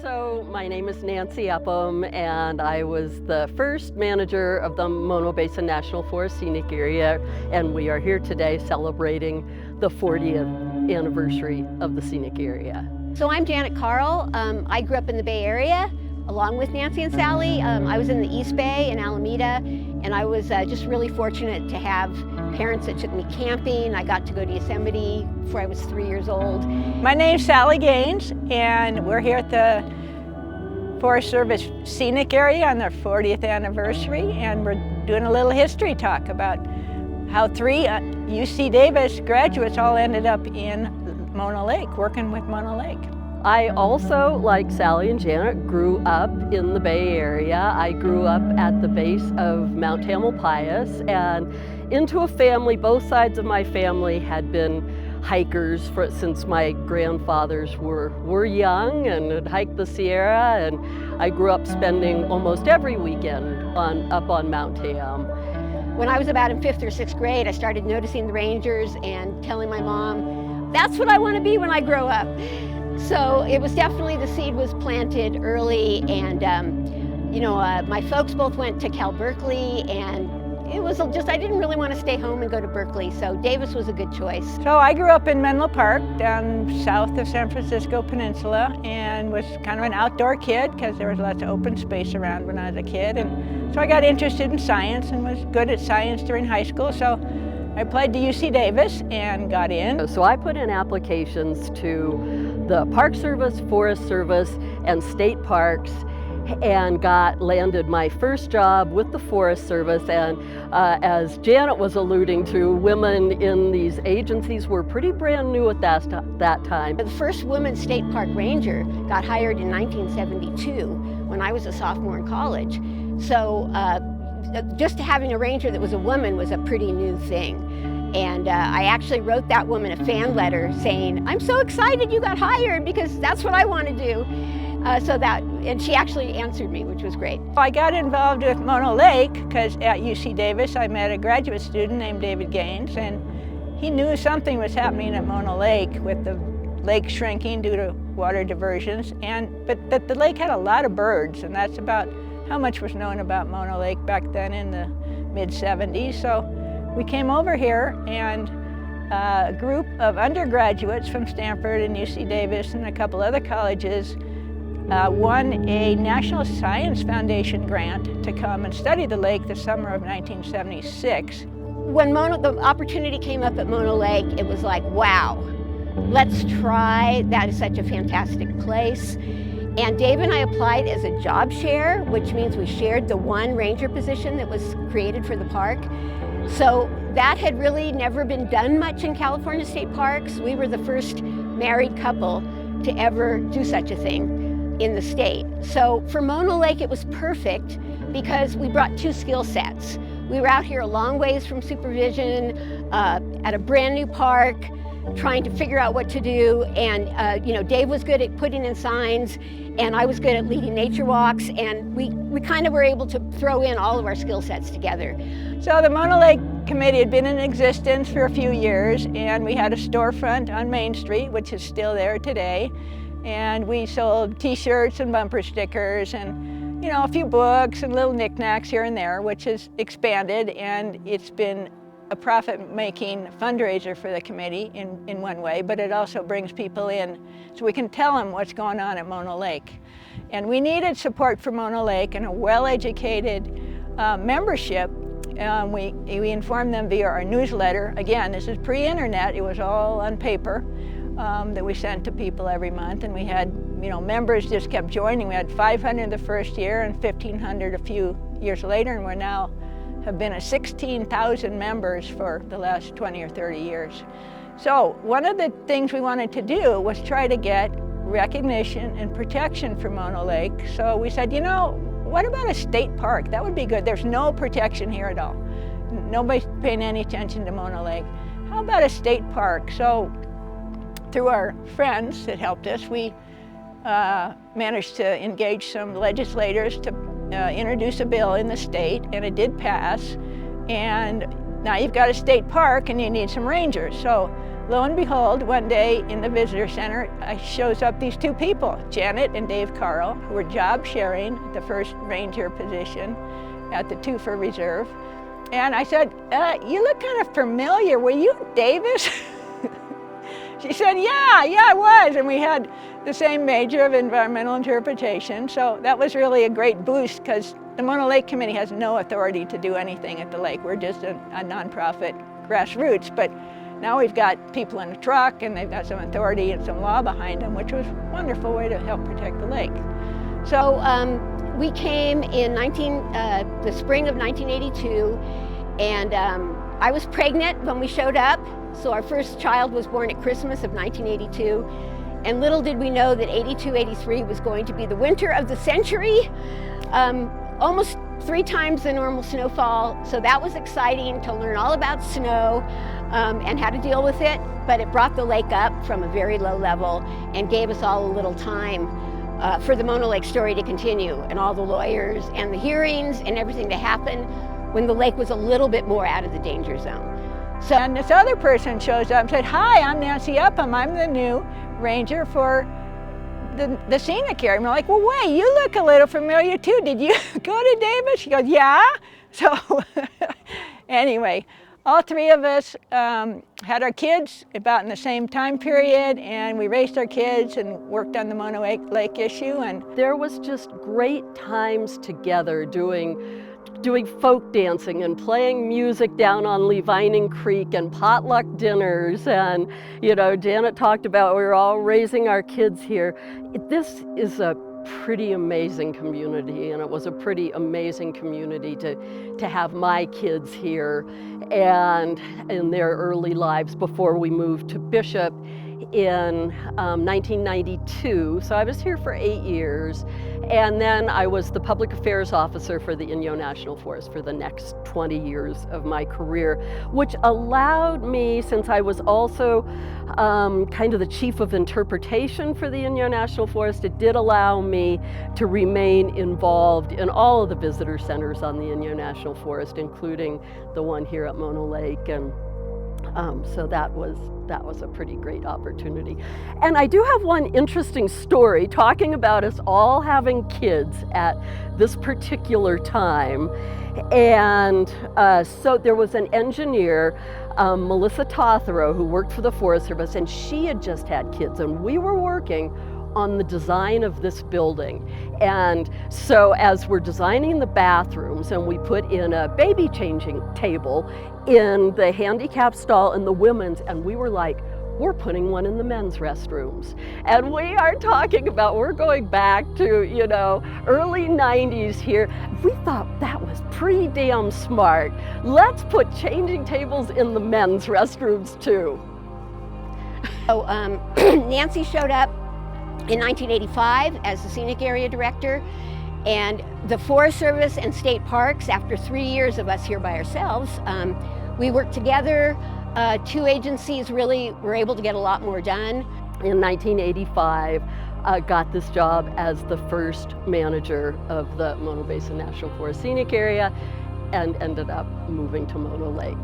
So my name is Nancy Upham, and I was the first manager of the Mono Basin National Forest Scenic Area, and we are here today celebrating the 40th anniversary of the scenic area. So I'm Janet Carl. I grew up in the Bay Area along with Nancy and Sally. I was in the East Bay in Alameda, and I was just really fortunate to have parents that took me camping. I got to go to Yosemite before I was 3 years old. My name's Sally Gaines, and we're here at the Forest Service Scenic Area on their 40th anniversary, and we're doing a little history talk about how three UC Davis graduates all ended up in Mono Lake, working with Mono Lake. I also, like Sally and Janet, grew up in the Bay Area. I grew up at the base of Mount Tamalpais and into a family. Both sides of my family had been hikers since my grandfathers were young and had hiked the Sierra, and I grew up spending almost every weekend up on Mount Tam. When I was about in 5th or 6th grade, I started noticing the rangers and telling my mom, that's what I want to be when I grow up. So it was definitely, the seed was planted early, and my folks both went to Cal Berkeley, and it was just, I didn't really want to stay home and go to Berkeley, so Davis was a good choice. So I grew up in Menlo Park down south of San Francisco Peninsula, and was kind of an outdoor kid because there was lots of open space around when I was a kid. And so I got interested in science and was good at science during high school. So I applied to UC Davis and got in. So I put in applications to the Park Service, Forest Service, and state parks, and landed my first job with the Forest Service. And as Janet was alluding to, women in these agencies were pretty brand new at that time. The first woman state park ranger got hired in 1972 when I was a sophomore in college. So just having a ranger that was a woman was a pretty new thing. And I actually wrote that woman a fan letter saying, I'm so excited you got hired because that's what I want to do. And she actually answered me, which was great. I got involved with Mono Lake because at UC Davis I met a graduate student named David Gaines, and he knew something was happening at Mono Lake with the lake shrinking due to water diversions, but that the lake had a lot of birds, and that's about how much was known about Mono Lake back then in the mid-70s. So we came over here, and a group of undergraduates from Stanford and UC Davis and a couple other colleges won a National Science Foundation grant to come and study the lake the summer of 1976. When the opportunity came up at Mono Lake, it was like, wow, let's try. That is such a fantastic place. And Dave and I applied as a job share, which means we shared the one ranger position that was created for the park. So that had really never been done much in California state parks. We were the first married couple to ever do such a thing in the state. So for Mono Lake, it was perfect because we brought two skill sets. We were out here a long ways from supervision, at a brand new park, trying to figure out what to do. And Dave was good at putting in signs, and I was good at leading nature walks, and we kind of were able to throw in all of our skill sets together. So the Mono Lake Committee had been in existence for a few years, and we had a storefront on Main Street, which is still there today. And we sold t-shirts and bumper stickers and, a few books and little knickknacks here and there, which has expanded, and it's been a profit-making fundraiser for the committee in one way, but it also brings people in so we can tell them what's going on at Mono Lake. And we needed support for Mono Lake and a well-educated membership. We informed them via our newsletter. Again, this is pre-internet, it was all on paper. That we sent to people every month, and we had, members just kept joining. We had 500 the first year and 1,500 a few years later, and we now have been at 16,000 members for the last 20 or 30 years. So one of the things we wanted to do was try to get recognition and protection for Mono Lake. So we said, what about a state park? That would be good. There's no protection here at all. Nobody's paying any attention to Mono Lake. How about a state park? So through our friends that helped us, we managed to engage some legislators to introduce a bill in the state, and it did pass. And now you've got a state park and you need some rangers. So lo and behold, one day in the visitor center, shows up these two people, Janet and Dave Carl, who were job sharing the first ranger position at the Twofer Reserve. And I said, you look kind of familiar. Were you Davis? She said, yeah, I was. And we had the same major of environmental interpretation. So that was really a great boost because the Mono Lake Committee has no authority to do anything at the lake. We're just a nonprofit grassroots. But now we've got people in a truck and they've got some authority and some law behind them, which was a wonderful way to help protect the lake. So we came in the spring of 1982, and I was pregnant when we showed up. So our first child was born at Christmas of 1982. And little did we know that 82-83 was going to be the winter of the century. Almost 3 times the normal snowfall. So that was exciting to learn all about snow and how to deal with it. But it brought the lake up from a very low level and gave us all a little time for the Mono Lake story to continue, and all the lawyers and the hearings and everything to happen when the lake was a little bit more out of the danger zone. So, and this other person shows up and said, hi, I'm Nancy Upham. I'm the new ranger for the scenic area. And we're like, well, wait, you look a little familiar too. Did you go to Davis? She goes, yeah. So anyway, all 3 of us had our kids about in the same time period, and we raised our kids and worked on the Mono Lake issue. And there was just great times together doing folk dancing and playing music down on Levining Creek and potluck dinners. And, you know, Janet talked about we were all raising our kids here. This is a pretty amazing community, and it was a pretty amazing community to have my kids here and in their early lives before we moved to Bishop in 1992. So I was here for 8 years, and then I was the public affairs officer for the Inyo National Forest for the next 20 years of my career, which allowed me, since I was also kind of the chief of interpretation for the Inyo National Forest, it did allow me to remain involved in all of the visitor centers on the Inyo National Forest, including the one here at Mono Lake. And so that was a pretty great opportunity. And I do have one interesting story talking about us all having kids at this particular time. And so there was an engineer, Melissa Tothero, who worked for the Forest Service, and she had just had kids, and we were working on the design of this building. And so as we're designing the bathrooms, and we put in a baby changing table in the handicap stall in the women's, and we were like, we're putting one in the men's restrooms. And we are talking about, we're going back to, you know, early 90s here. We thought that was pretty damn smart. Let's put changing tables in the men's restrooms too. So Nancy showed up in 1985 as the scenic area director, and the Forest Service and State Parks, after 3 years of us here by ourselves, we worked together. 2 agencies really were able to get a lot more done. In 1985, got this job as the first manager of the Mono Basin National Forest Scenic Area, and ended up moving to Mono Lake.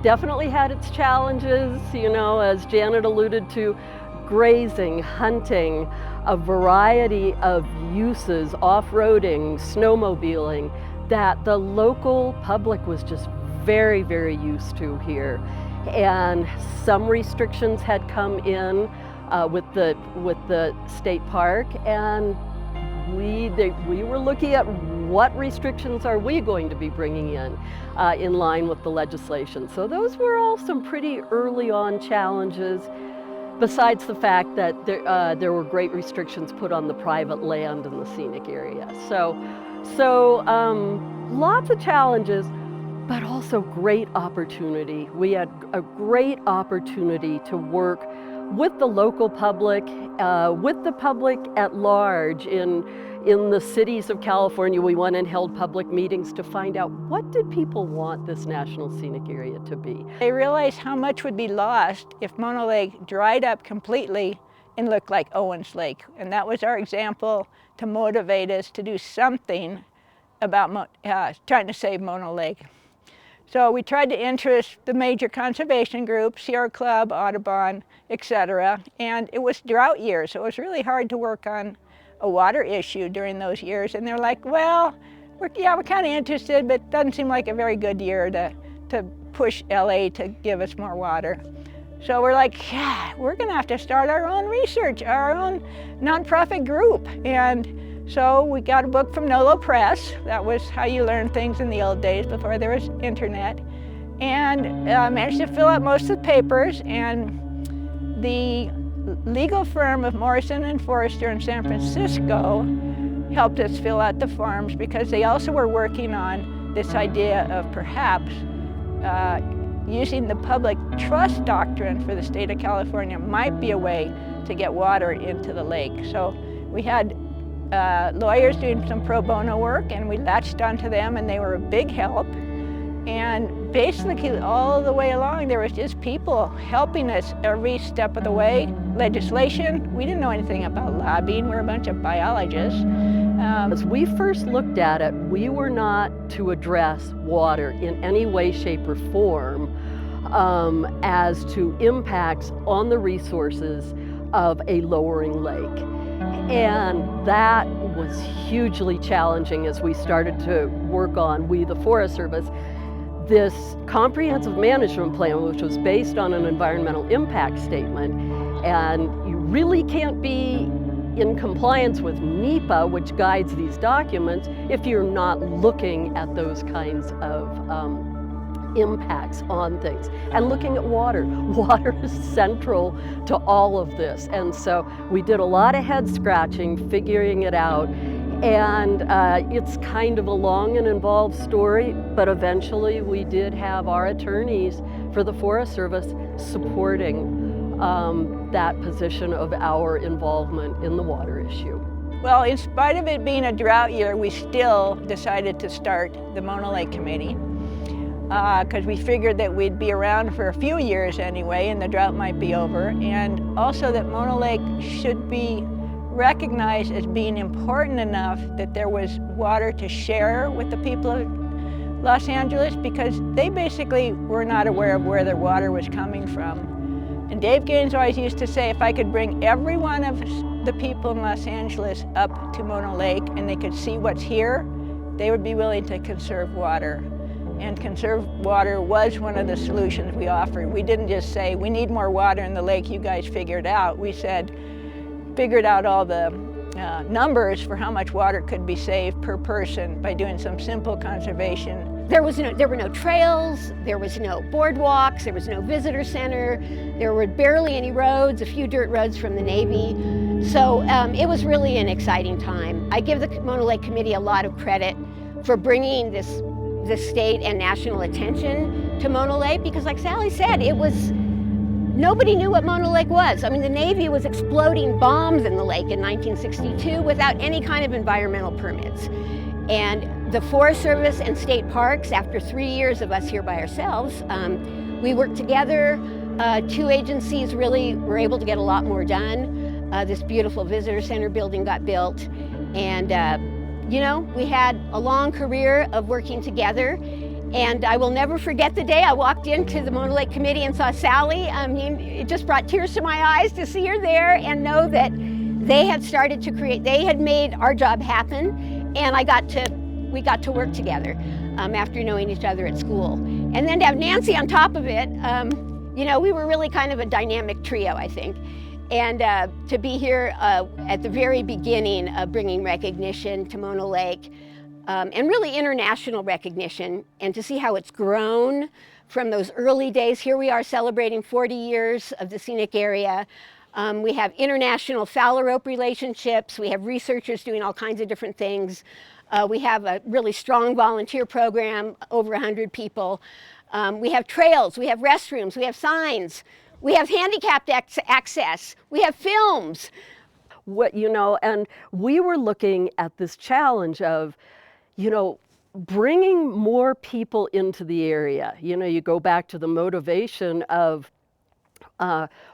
Definitely had its challenges, you know, as Janet alluded to, grazing, hunting, a variety of uses, off-roading, snowmobiling, that the local public was just very, very used to here. And some restrictions had come in with the state park, and we were looking at what restrictions are we going to be bringing in line with the legislation. So those were all some pretty early on challenges, besides the fact that there were great restrictions put on the private land in the scenic area. So lots of challenges, but also great opportunity. We had a great opportunity to work with the local public, with the public at large. In the cities of California, we went and held public meetings to find out, what did people want this National Scenic Area to be? They realized how much would be lost if Mono Lake dried up completely and looked like Owens Lake. And that was our example to motivate us to do something about trying to save Mono Lake. So we tried to interest the major conservation groups, Sierra Club, Audubon, etc. And it was drought years, so it was really hard to work on a water issue during those years. And they're like, well, we're kind of interested, but it doesn't seem like a very good year to push LA to give us more water. So we're like, yeah, we're gonna have to start our own research, our own nonprofit group. And so we got a book from Nolo Press. That was how you learned things in the old days before there was internet. And managed to fill out most of the papers. And the legal firm of Morrison and Forrester in San Francisco helped us fill out the forms because they also were working on this idea of perhaps using the public trust doctrine for the state of California might be a way to get water into the lake. So we had lawyers doing some pro bono work, and we latched onto them, and they were a big help. And basically all the way along there was just people helping us every step of the way. Legislation, we didn't know anything about lobbying, we're a bunch of biologists. As we first looked at it, we were not to address water in any way, shape, or form as to impacts on the resources of a lowering lake. And that was hugely challenging as we started to work on, we the Forest Service, this comprehensive management plan, which was based on an environmental impact statement. And you really can't be in compliance with NEPA, which guides these documents, if you're not looking at those kinds of impacts on things. And looking at water. Water is central to all of this. And so we did a lot of head scratching, figuring it out. And it's kind of a long and involved story, but eventually we did have our attorneys for the Forest Service supporting that position of our involvement in the water issue. Well, in spite of it being a drought year, we still decided to start the Mono Lake Committee because we figured that we'd be around for a few years anyway and the drought might be over, and also that Mono Lake should be recognized as being important enough that there was water to share with the people of Los Angeles, because they basically were not aware of where their water was coming from. And Dave Gaines always used to say, if I could bring every one of the people in Los Angeles up to Mono Lake and they could see what's here, they would be willing to conserve water. And conserved water was one of the solutions we offered. We didn't just say, we need more water in the lake, you guys figure it out. We said, figured out all the numbers for how much water could be saved per person by doing some simple conservation. There were no trails, there was no boardwalks, there was no visitor center, there were barely any roads, a few dirt roads from the Navy. So it was really an exciting time. I give the Mono Lake Committee a lot of credit for bringing this state and national attention to Mono Lake, because like Sally said, nobody knew what Mono Lake was. I mean, the Navy was exploding bombs in the lake in 1962 without any kind of environmental permits. And the Forest Service and state parks, after 3 years of us here by ourselves, we worked together. Two agencies really were able to get a lot more done. This beautiful visitor center building got built. And, you know, we had a long career of working together. And I will never forget the day I walked into the Mono Lake Committee and saw Sally. I mean, it just brought tears to my eyes to see her there and know that they had started to create, they had made our job happen. And we got to work together after knowing each other at school. And then to have Nancy on top of it, you know, we were really kind of a dynamic trio, I think. And to be here at the very beginning of bringing recognition to Mono Lake, and really international recognition, and to see how it's grown from those early days. Here we are celebrating 40 years of the scenic area. We have international Fowler rope relationships. We have researchers doing all kinds of different things. We have a really strong volunteer program, over 100 people. We have trails, we have restrooms, we have signs, we have handicapped access, we have films. And we were looking at this challenge of, bringing more people into the area. You go back to the motivation of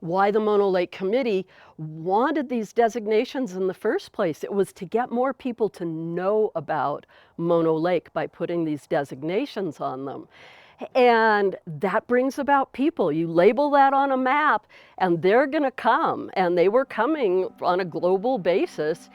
why the Mono Lake Committee wanted these designations in the first place. It was to get more people to know about Mono Lake by putting these designations on them. And that brings about people. You label that on a map and they're going to come, and they were coming on a global basis.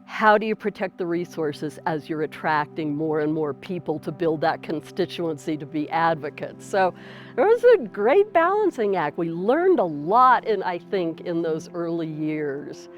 How do you protect the resources as you're attracting more and more people to build that constituency to be advocates? So it was a great balancing act. We learned a lot, I think, in those early years.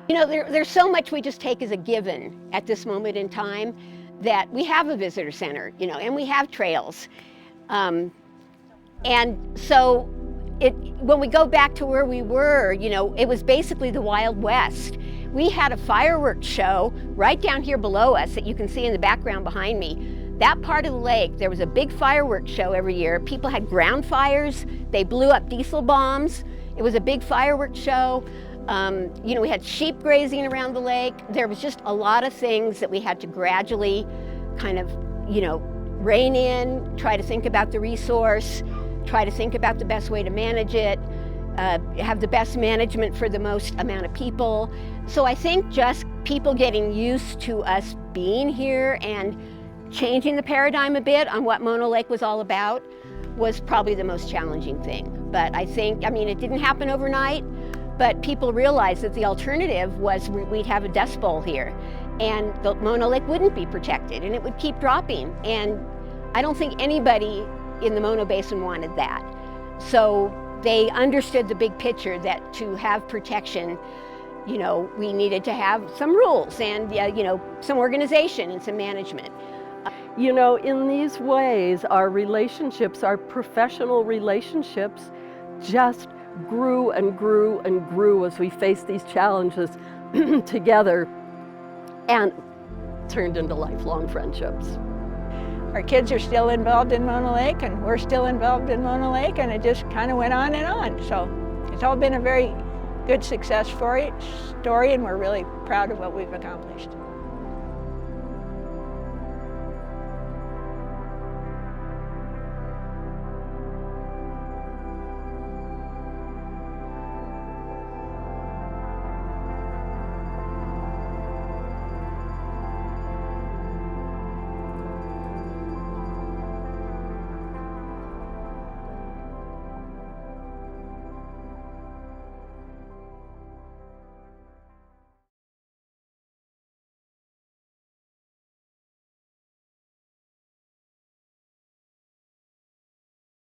You know, there's so much we just take as a given at this moment in time, that we have a visitor center, you know, and we have trails. And so when we go back to where we were, you know, it was basically the Wild West. We had a fireworks show right down here below us that you can see in the background behind me. That part of the lake, there was a big fireworks show every year. People had ground fires. They blew up diesel bombs. It was a big fireworks show. You know, we had sheep grazing around the lake. There was just a lot of things that we had to gradually kind of, you know, rein in, try to think about the resource, try to think about the best way to manage it, have the best management for the most amount of people. So I think just people getting used to us being here and changing the paradigm a bit on what Mono Lake was all about was probably the most challenging thing. But I think, I mean, it didn't happen overnight, but people realized that the alternative was we'd have a dust bowl here, and the Mono Lake wouldn't be protected, and it would keep dropping. And I don't think anybody in the Mono Basin wanted that. So they understood the big picture, that to have protection, you know, we needed to have some rules and, you know, some organization and some management. You know, in these ways, our relationships, our professional relationships, just grew and grew and grew as we faced these challenges together, and turned into lifelong friendships. Our kids are still involved in Mono Lake, and we're still involved in Mono Lake, and it just kind of went on and on. So it's all been a very good success story, and we're really proud of what we've accomplished.